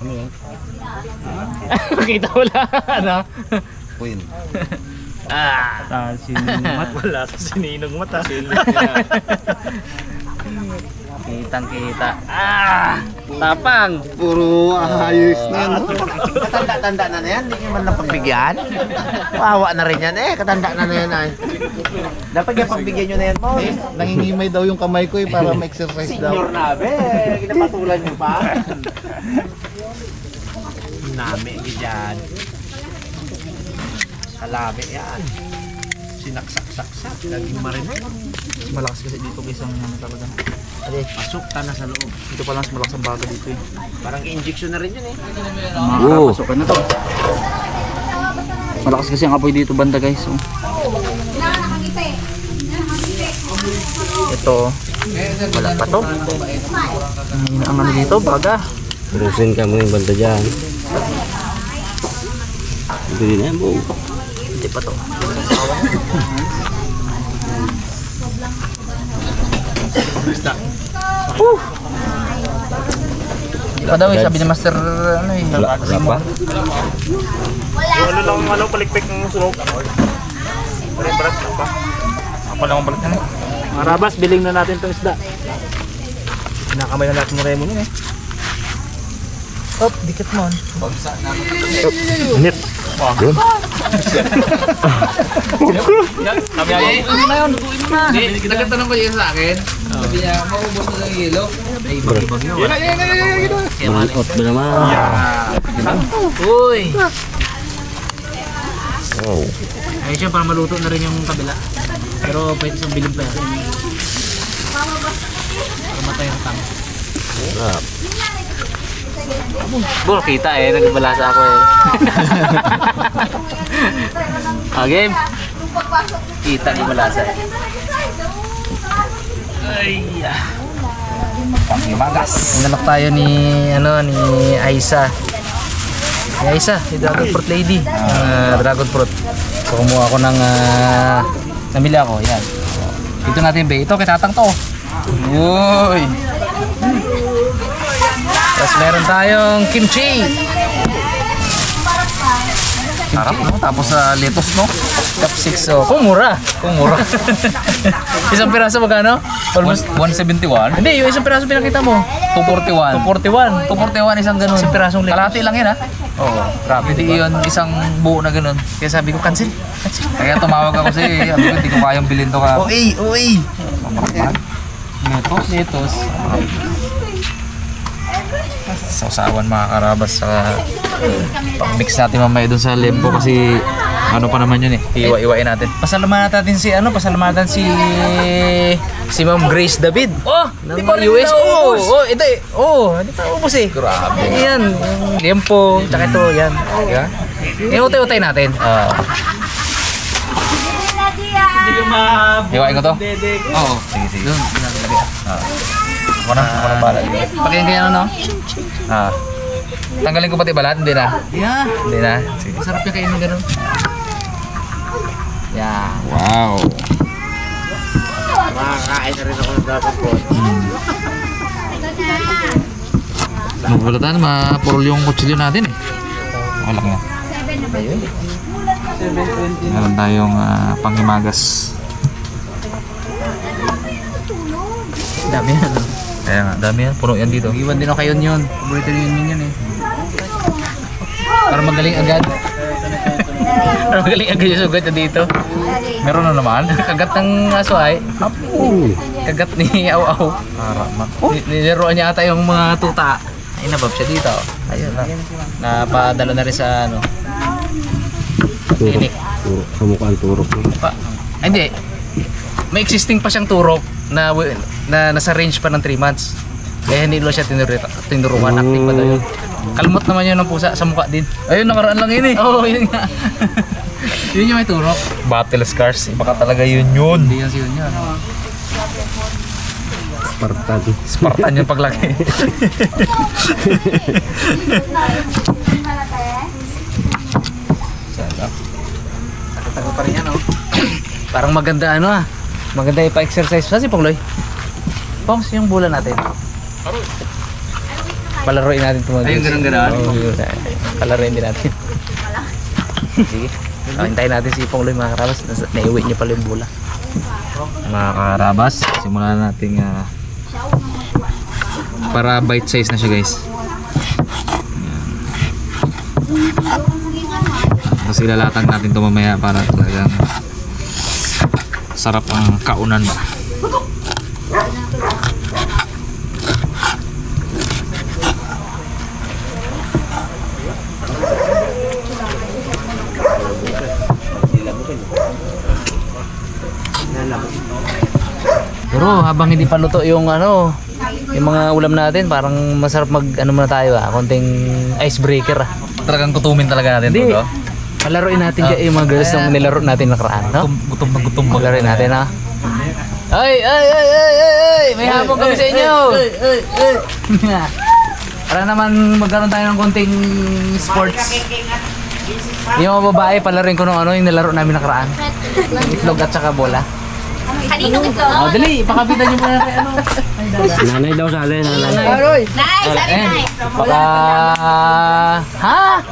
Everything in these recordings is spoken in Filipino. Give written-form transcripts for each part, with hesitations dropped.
Ano yan? Kita wala. Ano? Queen. Sinungat. Wala sa sininong mata. Kitang kita. Tapang. Puro ayos na yan. Katanda-tanda na yan, hindi nyo man lang pagbigyan. Wawa na rin yan katanda na yan ay. Dapat yung pagbigyan nyo na yan mo. Nangingimay daw yung kamay ko para ma-exercise daw. Senior na kinapatulan nyo pa. Nami dyan. Kalabi yan. Sinaksak-saksak, naging marinet. Malakas kasi dito kaysa ano talaga. Pasok ta na sa loob. Dito pa lang mas malakas ang baga dito eh. Parang injection na rin yun Makakapasukan na to. Malakas kasi ang apoy dito banda guys. So. Ito. Wala pa to. Ang ano dito, baga. Turusin ka mo yung banda dyan. Hindi na yan po. Hindi pa to. Iba daw eh, sabi ni Master ano eh. Wala pa? Yung ano lang palikpik ng sunog. Pare-paras lang pa. Ako lang ang balik na. Marabas, biling na natin itong isda. Nakamay na natin ng remo nun eh. Oh, dikit mo. Init. Sabi ay, ano na yun? Lutuin mo na. Nagtatanong ko yun sa akin. Sabi niya, maubos na ng hilo. Ay, ibang yun. Malikot ba naman? Uy! Wow. Ayun siya, para maluto na rin yung kabila. Pero pwede isang bilin pa yan. Para matay ang tama. Sarap. Bro, kita eh. Nagbalasa ako eh. Game. Kita nagbalasa eh. Ay. Panghimagas. Nangalok tayo ni Aisa. Ni Aisa, si Dragon Fruit Lady. Dragon Fruit. So kumuha ako ng namili ako. Yan. Dito natin ba? Ito, kitatang to. Uy. Tapos meron tayong kimchi. Sarap no? Tapos lettuce no? Capsicum. So, kumura. Isang piraso magkano? Almost 171. Hindi, yung isang piraso pinakita mo. 241. 241 isang ganun. Isang pirasong lettuce. Kalahati lang yan ha. Oo, grabe Hindi diba? yun isang buo na ganun. Kaya sabi ko, cancel. Kaya tumawag ako kasi sabi ko hindi ko kayang bilhin to ka. Uy. Lettuce. Sausawan mga karabas sa pang-mix natin mamaya dun sa lempo kasi ano pa naman yun eh. Iwa-iwain natin. Pasalamatan natin si Ma'am Grace David. Di Ng pa rin US. naubos. Ito eh. Hindi pa ubos eh. Grabe. Yan, yung lempo, tsaka ito, yan. Diba? Yung utay-utay natin. Iwain ko to? Oo. Sige. Doon, Ako na bala. Pakinggan kaya ano? Tanggalin ko pati balat? Hindi na. Yeah. Hindi na. Sige. Masarap yung kainin ganun. Yeah. Wow. Makakain na rin ako ng dragon fruit. Magbalatan, mapurol yung kutsilyo natin eh. Okay lang yan. Meron tayong panghimagas. Dami yan. Kaya nga, dami yan. Puno yan dito. Iwan din ako kayo yun. Paborito rin yun eh. Para magaling agad. Para magaling agad yung sugat na dito. Meron na naman. Kagat ng aso ay. Kagat ni Aw-Aw. Nileroan niya ata yung mga tuta. Ay, nabab siya dito. Ayun na. Napadala na rin sa ano. Klinik. Sa mukhang turok. Ay, hindi. May existing pa siyang turok na nasa range pa ng 3 months. Kaya hindi lo siya tinuruan. Active pa daw yun. Kalmot naman yun ng pusa sa mukha din. Ayun, nakaraan lang yun eh. Oo, yun nga. Yun yung may turok. Battle scars. Baka talaga yun. Hindi yan siya yun. Spartan. Spartan yung paglaki. Tago pa rin yan, oh. Parang maganda ano ah. Maganda ipa-exercise. Saan si Pongloy? Pongs, yung bola natin. Palaruin natin ito. Ayun, ganun-ganun. Oo, yun. Palaruin din natin. Sige. Hintayin natin si Ipong Loy mga karabas. Naiuwi niya pala yung bola. Mga karabas, simulan natin para bite size na siya guys. Tapos ilalatag natin ito mamaya para talagang sarap ang kaunan ba. Pero habang hindi pa luto yung ano, yung mga ulam natin, parang masarap mag ano muna tayo konting icebreaker Talagang kutumin talaga natin Hindi. ito. Palaruin natin yung mga girls na nilaro natin nakaraan, no? Gutom na gutom ba? Palaruin natin, ha? Ay! May hapon kami sa inyo! Para naman magkaroon tayo ng konting sports. Yung mga babae, palaruin ko nung ano, yung nilaro namin nakaraan. Itlog at saka bola. Kanino ito? Dali, pakapitan niyo muna kay ano. Nanay daw sali, nanay. Nay, sabi nay. Baka... Ha?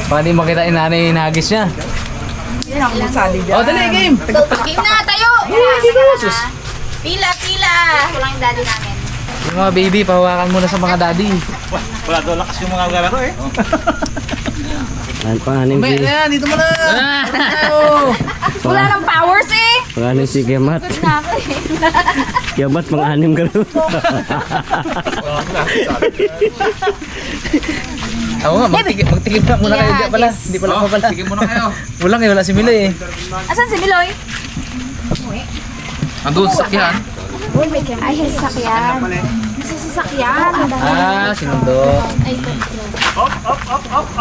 Baka di makita yung nanay yung nagis niya. Dali, game! Game na, tayo! Pila! Ito lang yung daddy namin. Yung mga baby, pahawakan muna sa mga daddy. Wala daw lakas yung mga galaro eh. Panganim si, Dito mo na! Wala nang powers eh! panganim si Kiamat. Na ako eh. Kiamat, panganim ka rin. Oo nga, magtikim na muna kayo. Di pala, hindi pala ako pala. Tigil muna kayo. Wala si Miloy eh. Asan si Miloy? Andun sa sakyan. Ay, sasakyan. Nasa sasakyan. Sinundo. Ay, ito.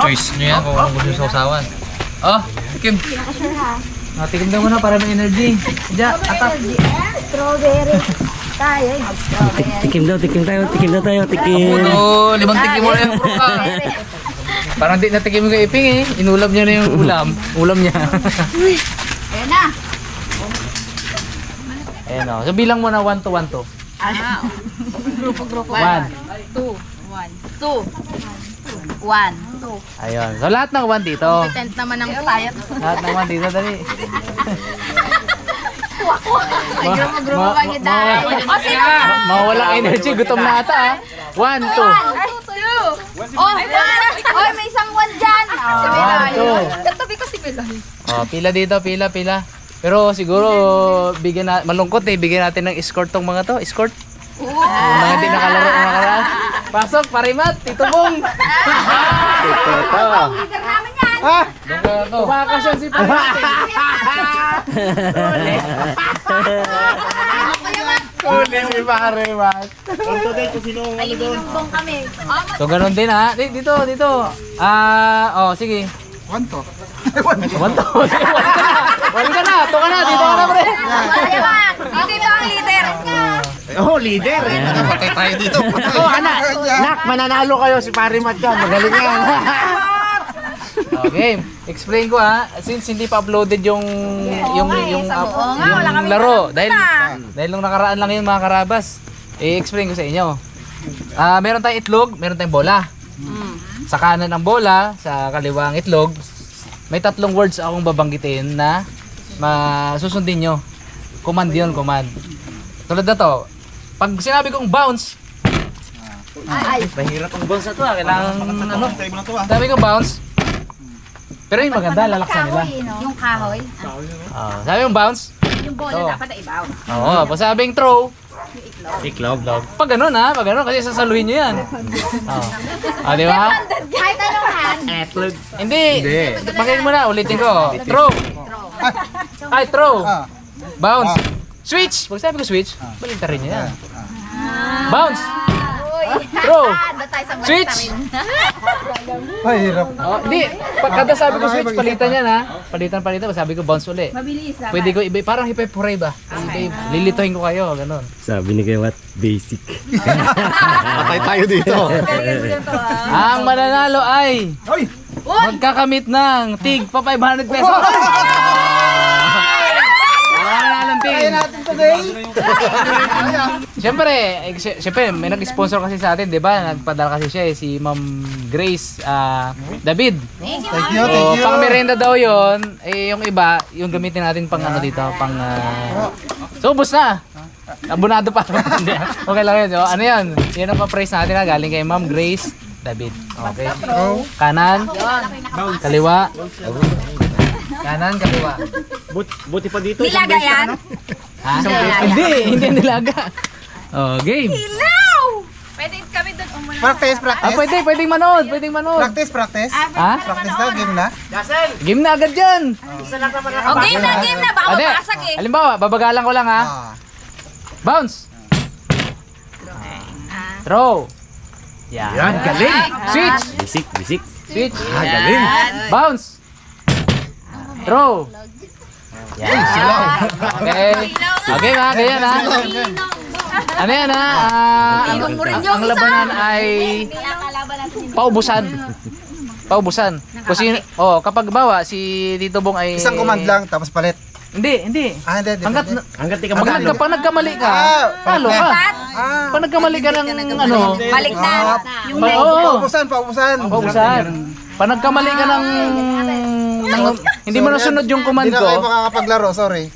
Choice nyo yan kung anong gusto nyo sa usawan. Kim. Sure ha. Tikim daw muna para may energy. Diya, atap. Strawberry. Tayo ay mag-strawberry. Tikim daw tayo, tikim. Puto, 5 tikim mo na yung puro ka. Parang di natikim yung kay Iping eh. Inulam niya na yung ulam niya. Ayan na. Ayan o. So bilang mo na 1 to 1 to. Grupo. 1. 2. 1. 2. 1. Ayun. So lahat ng 1 dito. Tent naman ng payat. Lahat ng 1 dito, dali. Ay, grupo ba niya dahil? O, sino? Mawalang energy. Gutom na ata ah. 1, 2. 1, 2. Oh, 1. Oy, may isang 1 dyan. Si Miloy. 1, 2. Katabi ko si Miloy. Pila dito, pila. Pero siguro malungkot eh, bigyan natin ng escort tong mga to. Escort. Yung mga hindi nakalaro ng nakaraan. Pasok, Parimat, Tito Bong. Leader namin yan. Kumakasyon si Parimat. Uli si Parimat. May inumbong kami. So ganun din ha. Dito. Sige. 1 to. 1 ka na. Dito ka na pre. Dito ang leader. Leader. Patay tayo dito. Nak, mananalo kayo si Parimat yan. Magaling yan. Okay, explain ko ha. Since hindi pa uploaded yung laro dahil nung nakaraan lang yun mga karabas. I-explain ko sa inyo. Meron tayong itlog, meron tayong bola. Sa kanan ang bola, sa kaliwa ang itlog. May 3 words akong babanggitin na susundin nyo. Command yun, command. Tulad na to. Pag sinabi kong bounce, mahirap ang bounce na to. Kailangan sabi ko bounce. Pero yung maganda, lalaksan nila. Yung kahoy. Sabi yung bounce. Yung bola dapat na ibaw. Oo, pag sabing throw. Iklog. Pag ganun kasi sasaluhin nyo yan. Di ba? Kahit anong hand. Hindi. Pakinggan mo na, ulitin ko. Throw. Throw. Bounce. Switch. Pag sabi ko switch, balik rin nyo yan. Bounce. Throw. Switch. Mahirap. Hindi. Pagkada sabi ko switch, palitan yan ha. Palitan. Sabi ko bounce uli. Mabilis lang. Pwede ko iba, parang hipay-puray ba? Lilituhin ko kayo, ganun. Sabi ni Kiamat, basic. Patay tayo dito. Ang mananalo ay magkakamit ng tig pa 500 pesos. Mananalo ng tig. natin. Siyempre, may nag-sponsor kasi sa atin, di ba? Nagpadala kasi siya si Ma'am Grace David. Thank you. Pang merenda daw yon, yung iba, yung gamitin natin pang ano dito, pang so ubos na. Abonado pa. Okay lang yun. So, ano yan? Yan ang pa-price natin na galing kay Ma'am Grace David. Okay. Kanan, kaliwa. Kanan, kaliwa. Buti pa dito. Nilaga yan? Ha? Hindi nilaga. Oh, game. Ilaw! Pwede kami doon umuna. Practice. Pwedeng manood. Practice. Ha? Practice na, game na. Game na agad dyan. Oh, game na. Baka Ade, mapasag eh. halimbawa, babagalan ko lang ha. Bounce. Throw. Yan, galing. Switch. Bisik. Switch. Galing. Bounce. Throw. Yan. Okay na, ganyan ha. Ano yan ha? Ang labanan ay paubusan. Kasi kapag bawa si Tito Bong ay Isang command lang, tapos palit. Hindi. Hindi. Hanggat di ka Pag nagkamali ka, talo ka. Pag nagkamali ka ng ano, Baliktad. Yung Paubusan. paubusan. Pag nagkamali ka ng hindi mo nasunod yung command Hindi na kayo ko. makakapaglaro, sorry.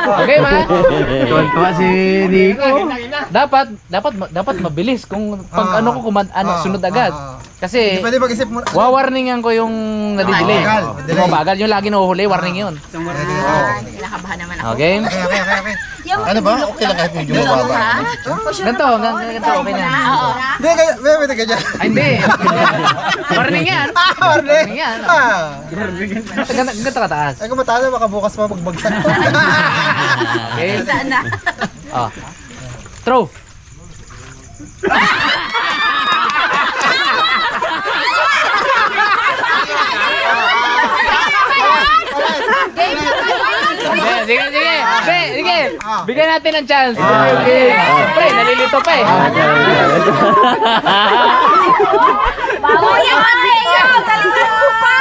Okay ba? Tuwan-tuwa si Nico. Dapat mabilis kung pag ano ko command sunod agad. Kasi Hindi pwede mag-isip mo. wawarningan ko yung nadidelay. Mabagal yung lagi nahuhuli, warning yun. Kinakabahan naman ako. Okay? Okay. Ano ba? Okay lang kahit medyo mababa. Ganito, okay na. Hindi, pwede ka dyan. Ay, hindi. Warning yan. Warning. yan. Ganito kataas. Ay, kung mataas, baka bukas pa magbagsak to. Okay? Saan na? Throw. Sige. Bigyan natin ng chance. Pre, nalilito pa eh. Kuya Mateo! Talagang ko pa!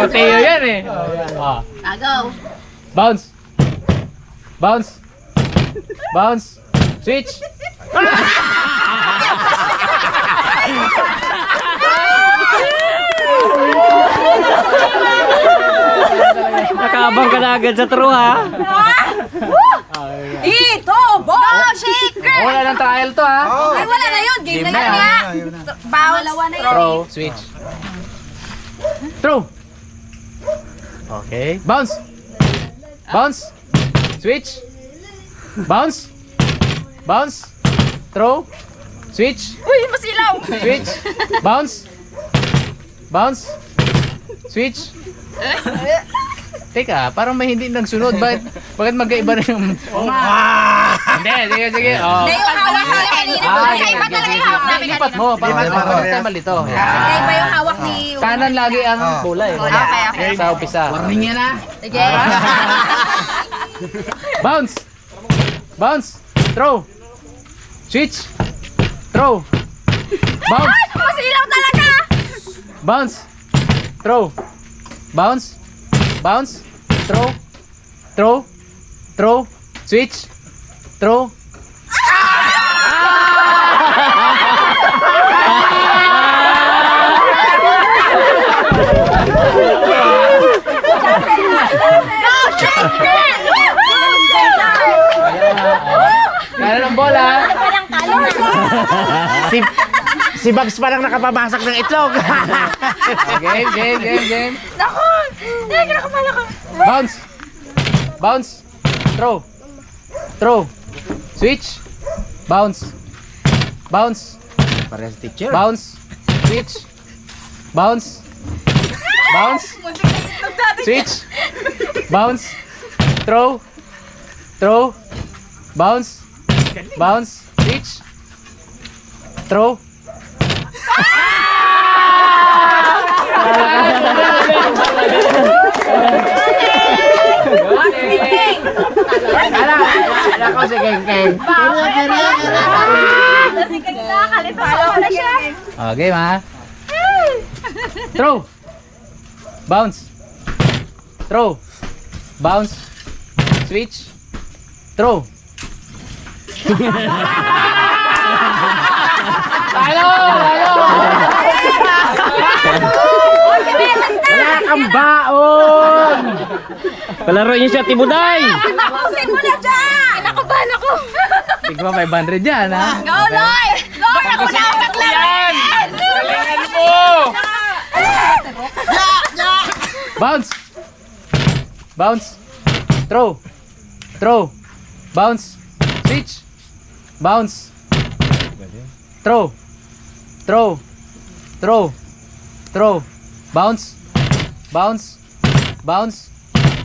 Mateo yan eh. Agaw. Bounce. Switch. Nakaabang ka na agad sa true ha. Ito! Ball shaker! Wala ng trial to ha. Ay, wala na yun. Game na yan nga. Bounce. Throw. Switch. Throw. Okay. Bounce. Switch. Bounce. Throw. Switch. Uy, mas ilaw! Switch. Bounce. Switch. Teka, parang may hindi nagsunod. Bakit magkaiba na yung... Hindi, sige. Hindi, yung hawak ni kanina. Magkaiba talaga yung hawak namin Lipat mo, para tayo malito. Magkaiba yung hawak ni... Kanan lagi ang bola eh. Okay. Sa umpisa. Warning yan ah. Sige. Bounce. Throw. Switch. Throw. Bounce. Mas ilaw talaga! Bounce. Throw. Bounce. Throw. Switch. Throw. Kaya ng bola. Si Bugs pa lang nakapabasak ng itlog. Game. Naku! Hindi, kinakapala ka. Bounce. Throw. Switch. Bounce. Parehas teacher. Bounce. Switch. Bounce. Switch. Bounce. Throw. Bounce. Switch. Throw. Ala ko si Keng. Kasi kaya kalit Okay, ha? Throw. Bounce. Throw. Bounce. Switch. Throw. Talo! Wala kang baon! Palaro niyo siya, Tibuday! Tapusin mo na dyan! Kinakabahan ako. Tigma 500 yan, ha? Go, Loy! Loy, ako na ang naglaro! Galingan mo! Bounce. Bounce. Throw. Throw. Bounce. Switch. Bounce. Throw. Throw. Throw. Throw. Bounce. Bounce. Bounce.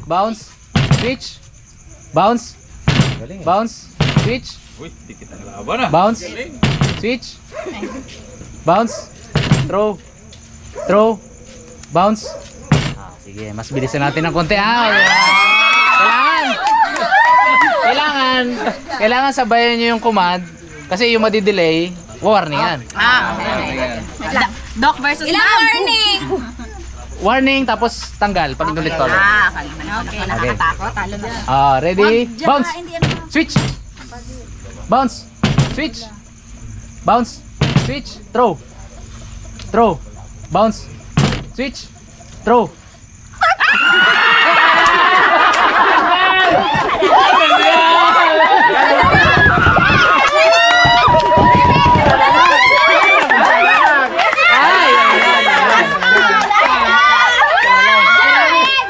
Bounce. Switch. Bounce. Bounce. Switch. Uy, di kita laban ah. Bounce. Switch. Bounce. Throw. Throw. Bounce. Sige, mas bilisan natin ng konti. Kailangan sabayan nyo yung command kasi yung madidelay, warningan. Doc versus Ilang warning? Warning tapos tanggal pag inulit ko. Okay, nakakatakot. Talo na. Ready? Bounce. Switch. Bounce. Switch. Bounce. Switch. Throw. Throw. Bounce. Switch. Throw.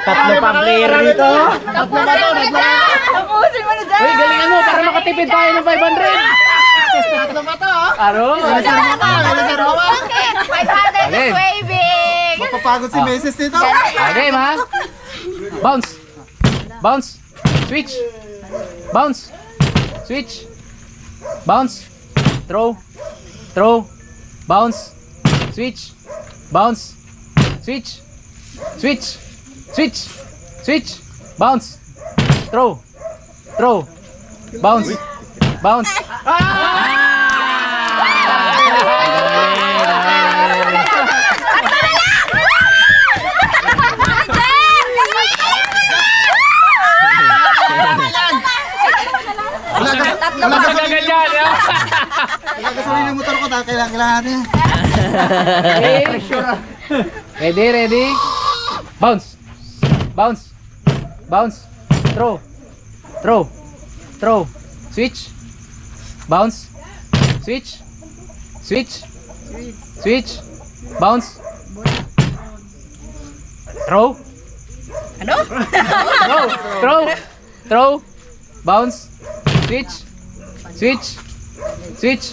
Tatlo pang player dito. Tapusin mo na dyan! Uy, galingan mo para makatipid tayo ng 500. Tatlo ba to? Aro? Bakit? 500 is way big! Mapapagod si Meses dito. Okay, ma. Bounce. Bounce. Switch. Bounce. Switch. Bounce. Throw. Throw. Bounce. Switch. Bounce. Switch. Switch. Switch. Switch. Bounce. Throw. Throw. Bounce. Bounce. Wala ka ganyan. Wala ka sa ng motor ko. Kailangan niya. Ready, ready. Bounce. Bounce. Bounce. Throw. Throw. Throw. Switch. Bounce. Switch. Switch. Switch. Bounce. Throw. Ano? Throw. Throw. Throw. Bounce. Switch. Switch. Switch.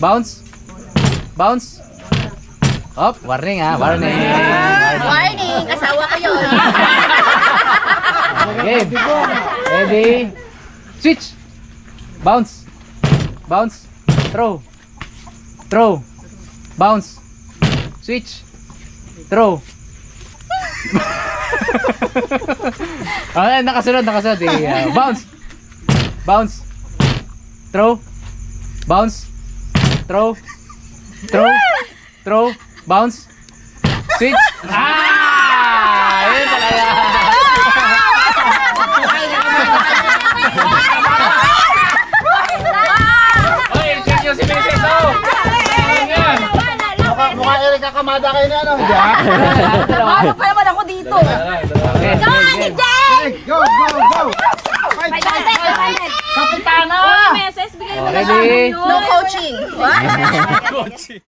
Bounce. Bounce. Up. Warning, ha. Warning. Warning! Asawa ko yun! Game. Ready. Switch. Bounce. Bounce. Throw. Throw. Bounce. Switch. Throw. Nakasunod. Bounce. Bounce. Throw. Bounce. Throw. Throw. Throw. Bounce. Switch. Yun talaga. Oy, check nyo si Mrs. Mukha Erika Kamada kayo na ano. Ano pa naman ako dito? Go, go, go. Kapitano! Meses, bigay mo na Ready? No coaching. What?